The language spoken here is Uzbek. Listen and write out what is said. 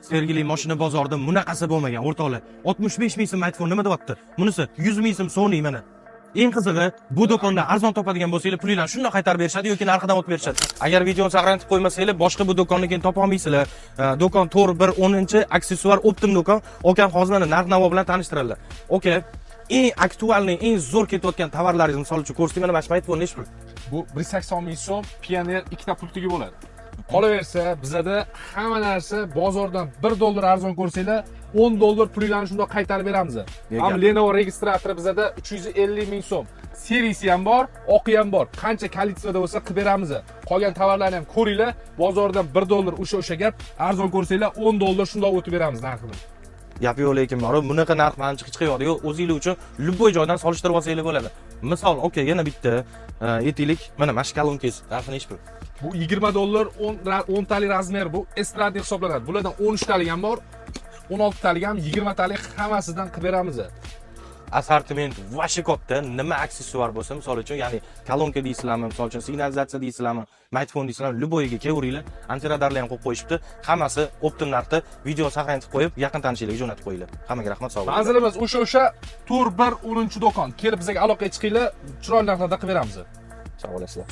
Sergeli mashina bozorida bunaqasi bo'lmagan, o'rtoqlar. 65 ming so'm iPhone nima deyapti? Bunisi 100 ming so'm Sony mana. Eng qizig'i, bu do'konda arzon topadigan bo'lsanglar, pulinglarni shunday qaytarib berishadi yoki narxidan o'tib berishadi. Agar videoni saqlantirib qo'ymasanglar, boshqa bu do'kondan topa olmaysizlar. Do'kon to'g'ri 10-aksessuar optim do'kon. Okam hozir mana narx-navo bilan tanishtiradilar. Oka, eng aktualniy, eng zo'r ketayotgan tovarlaringizni misol uchun ko'rsating, mana mana iPhone nechi pul? Bu 180 ming so'm Pioneer ikkita pultigi bo'ladi. Qolaversa, bizada hamma narsa bozordan $1 arzon ko'rsanglar, $10 pulinglarni shunday qaytarib beramiz. Ham Lenovo registratori bizada 350 ming so'm. Serisi ham bor, oqi ham bor. Qancha kolleksiyada bo'lsa qilib beramiz. Qolgan tovarlarni ham ko'ringlar, bozordan $1 o'sha gap, arzon ko'rsanglar $10 shunday o'tib beramiz narxini. Gap yo'q, lekin mana bunaqa narx manchi chiqyapti-yu, o'zinglar uchun любой joydan solishtirib olsanglar bo'ladi. Misol, okay, yana bitta aytaylik, mana mashkalonkiz narxi nechi pul? Bu $20, 10 talik razmer bu estradnik hisoblanadi. Bulardan 13 talik ham bor, 16 talik ham, 20 talik hammasidan qilib beramiz. Assortiment vashi katta, nima aksessuar bo'lsa, misol uchun, ya'ni kolonka deysizlarmi, misol uchun signalizatsiya deysizlarmi, smartfon deysizlarmi, любойga kelaveringlar. Antiradarlar ham qo'yib qo'yishibdi. Hammasi optim narxda video saqlantirib qo'yib, yaqin tanishlarga jo'natib qo'yinglar. Hammaga rahmat, sog' bo'ling. Manzilimiz o'sha Tur 1 10-do'kon. Kelib bizga aloqaga chiqinglar, chiroyli narxlarda qilib beramiz. Sog' bo'lasizlar.